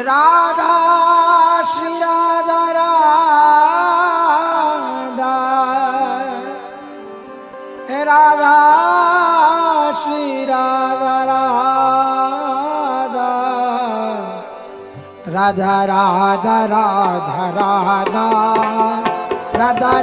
राधा श्री राधा राधा राधा श्री राधा राधा राधा राधा राधा राधा राधा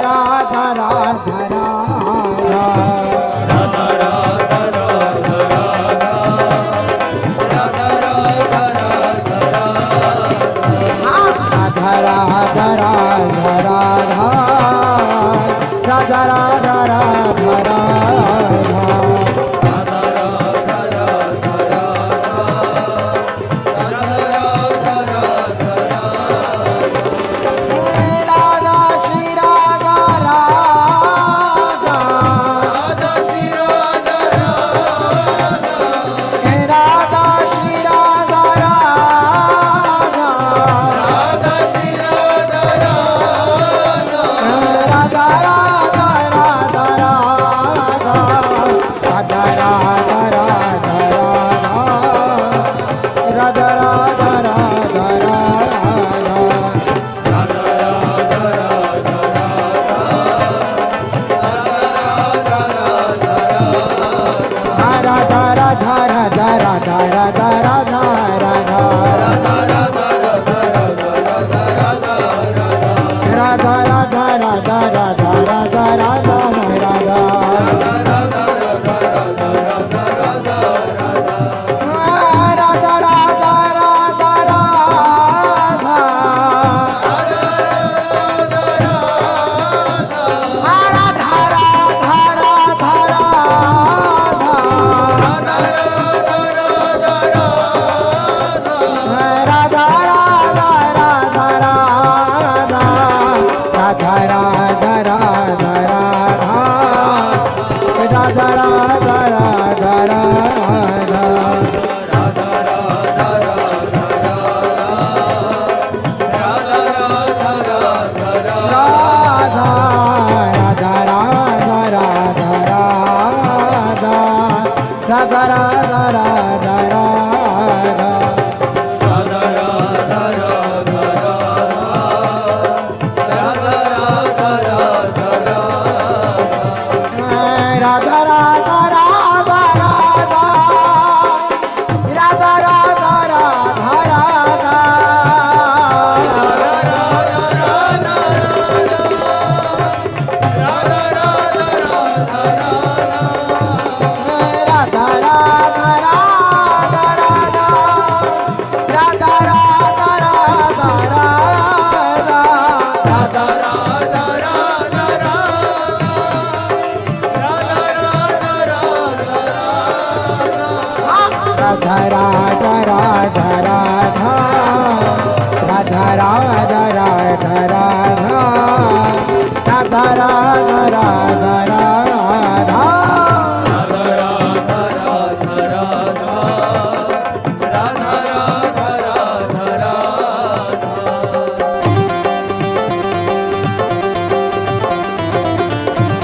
राधा राधा राधा राधा राधा राधा राधा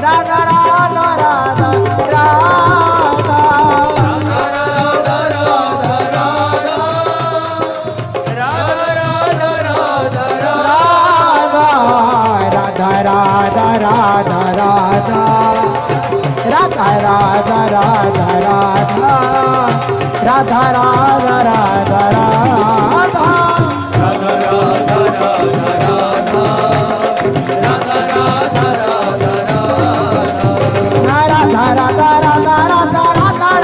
राधा राधा राधा राधा राधा राधा राधा राधा राधा राधा राधा राधा राधा राधा राधा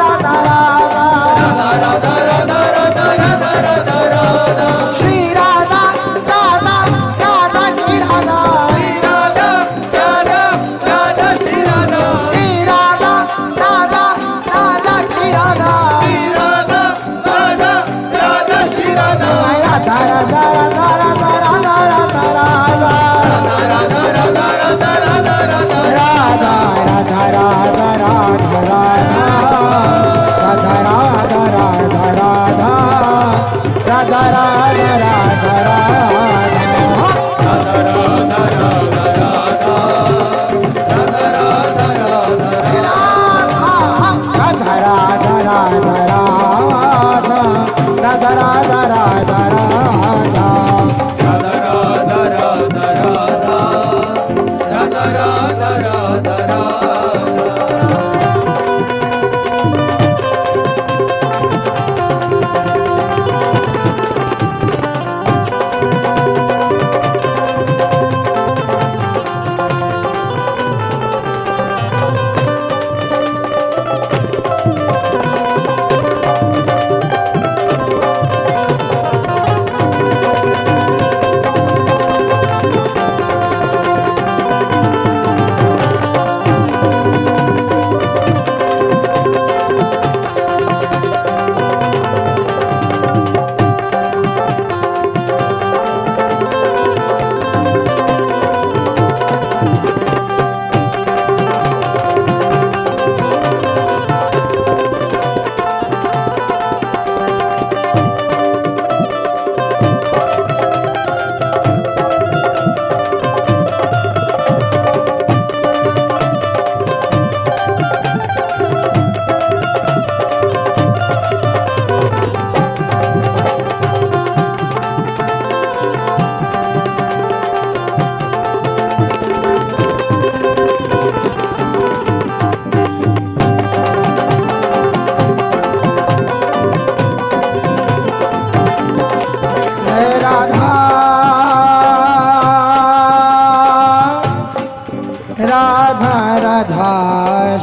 राधा राधा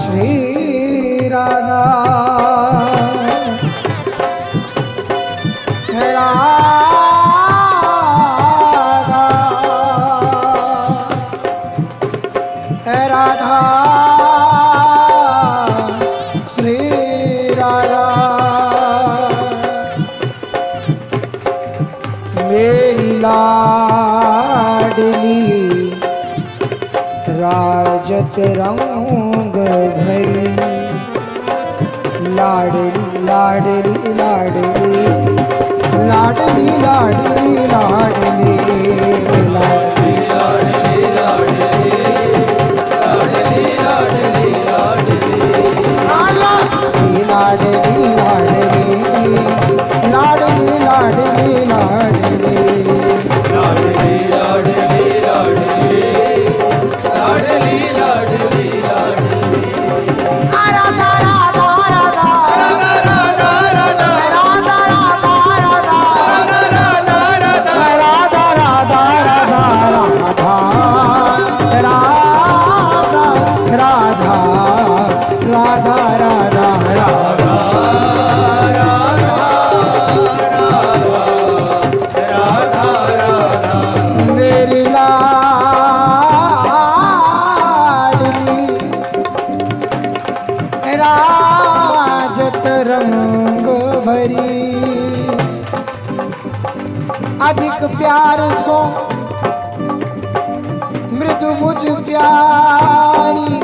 श्री राधा राधा राधा श्री राधा मेरी लाडली राजत रंग भरी लाडली लाडली लाडली लाडली लाडली लाडली लाडली लाडली लाडली लाडली लाडली लाडली लाडली अधिक प्यार सो मृदु मुझ प्यारी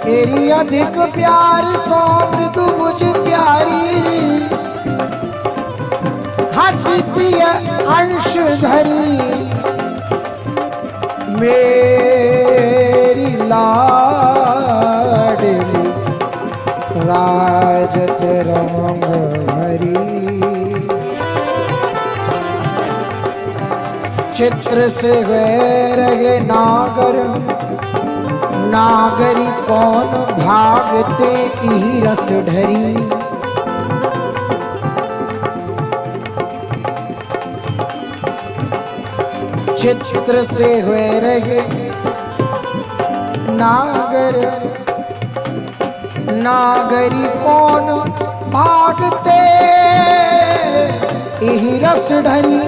तेरी अधिक प्यार सो मृदु मुझ प्यारी हंसी प्रिय अंश धरी मेरी चित्र से वैर ये नागर, नागरी कौन भागते ही रस ढरी। चित्र से वैर ये नागर, नागरी कौन भागते ही रस ढरी।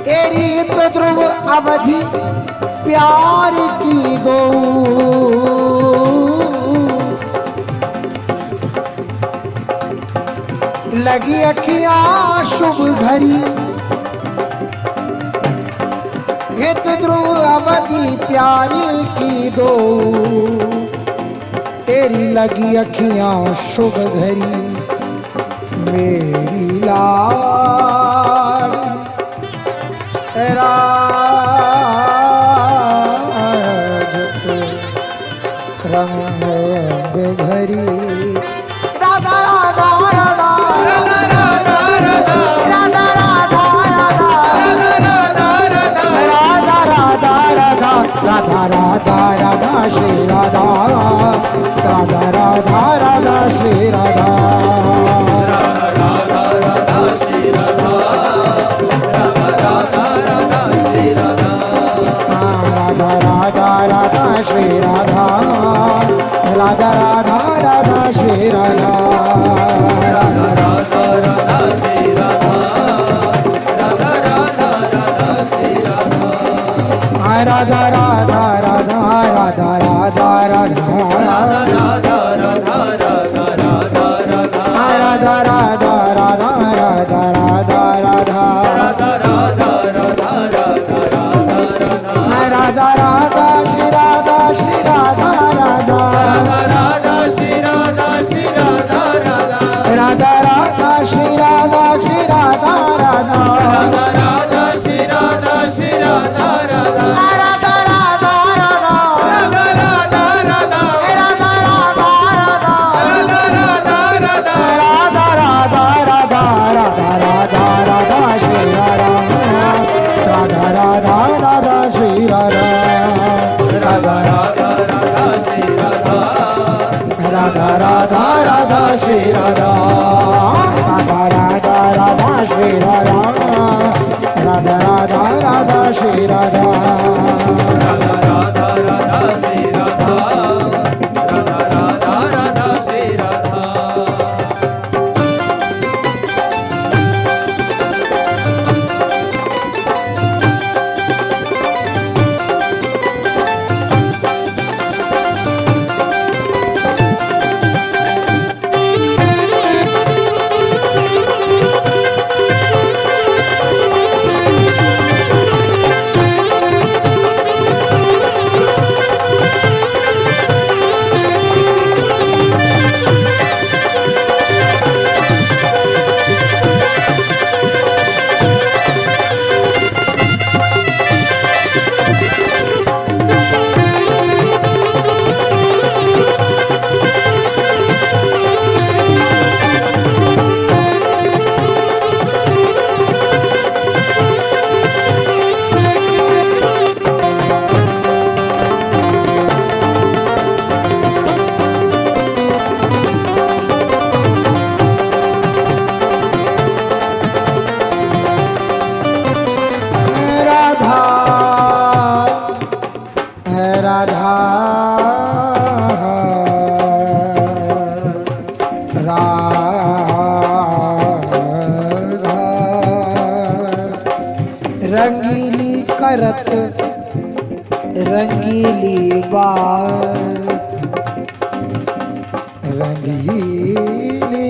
तेरी तो ध्रुव अवधि प्यार की दो, लगी अखियां शुभ घड़ी। हित ध्रुव अवधि प्यार की दो, तेरी लगी अखियां शुभ घड़ी। मेरी लाज रंग भरी। राधा राधा राधा राधा राधा राधा राधा राधा राधा राधा श्री राधा, राधा राधा राधा श्री राधा, राधा राधा श्री राधा, राधा राधा श्री राधा, राधा राधा राधा श्री राधा, राधा राधा राधा श्री राधा, राधा राधा राधा श्री राधा, राधा राधा राधा श्री राधा, राधा राधा राधा राधा राधा राधा, राधा राधा राधा राधा राधा राधा, राधा राधा राधा राधा राधा राधा, राधा राधा राधा राधा राधा, राधा राधा श्री राधा श्री राधा राधा, राधा राधा श्री राधा श्री राधा राधा, राधा राधा श्री राधा श्री राधा राधा, राधा राधा श्री राधा श्री राधा राधा, राधा राधा राधा, राधा राधा राधा, राधा राधा राधा, राधा राधा राधा श्री राधा, राधा राधा राधा श्री राधा, राधा राधा राधा श्री राधा, राधा राधा राधा श्री राधा, राधा राधा राधा श्री राधा, राधा राधा राधा श्री राधा, राधा राधा राधा श्री राधा, राधा राधा राधा श्री राधा। रंगीली करत रंगीली बात, रंगीली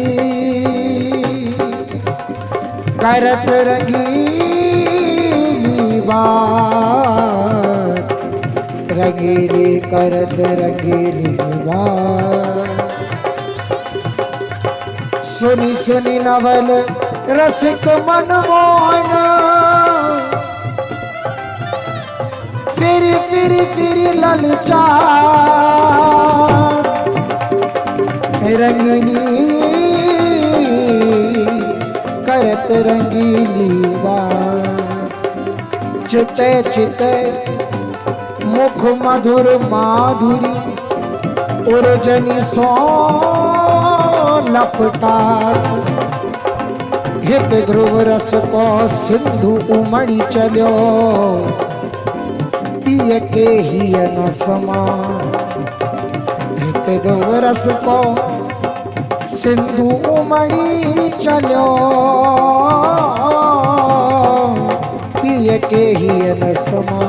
करत रंगीली बात, रंगीली करत रंगीली बात। सुनी सुनी नवल रसिक मनमोहन, फिर फिर फिर ललचा रंगीली करत रंगीली बात। चिते चिते मुख मधुर माधुरी उर्जनी सो लपटा। हित ध्रुव रस को सिंधु उमड़ी चलो पिय के ही न समा। हित ध्रुव रस को सिंधु उमड़ी चलो पिय के ही न समा।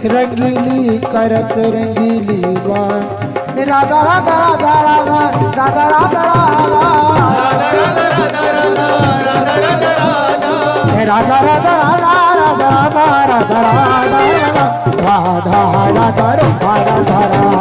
रंगीली करत रंगीली बात। राधा राधा राधा राधा राधा राधा राधा राधा राधा राधा राधा राधा राधा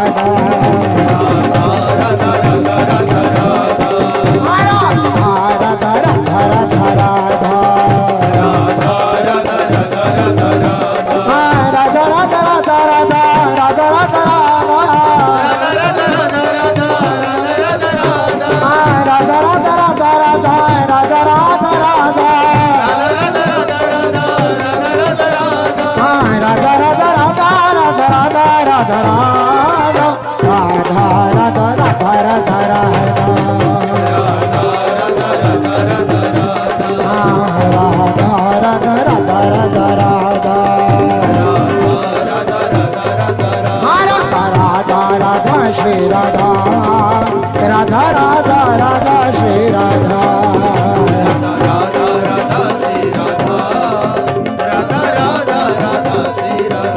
राधा श्री राधा राधा राधा राधा श्री राधा राधा राधा श्री राधा राधा राधा राधा श्री राधा।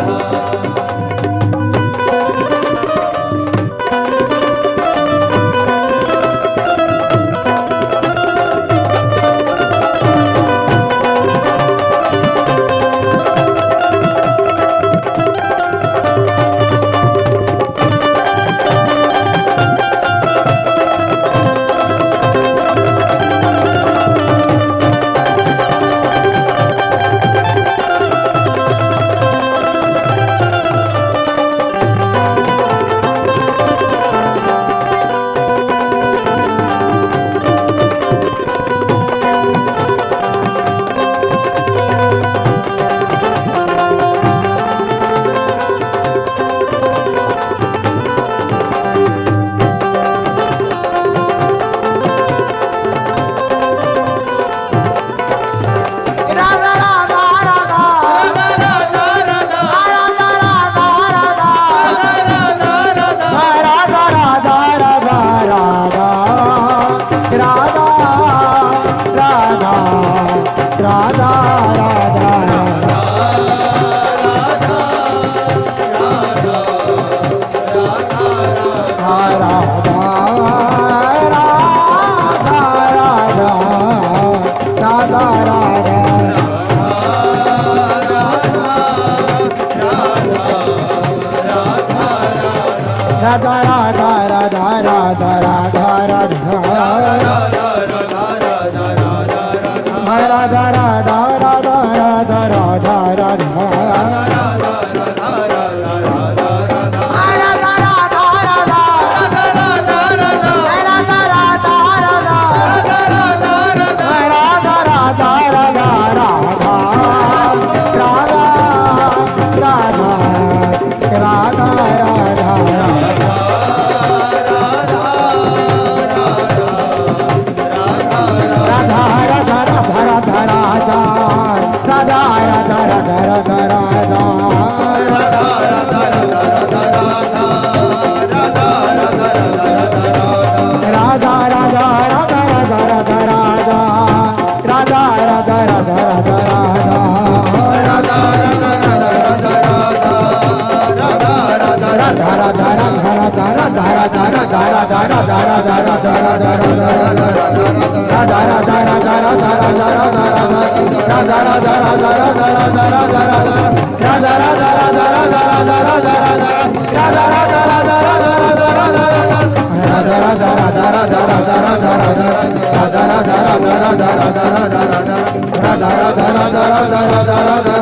राधा राधा राधा राधा राधा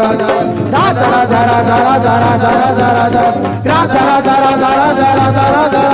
राधा राधा राधा राधा राधा राधा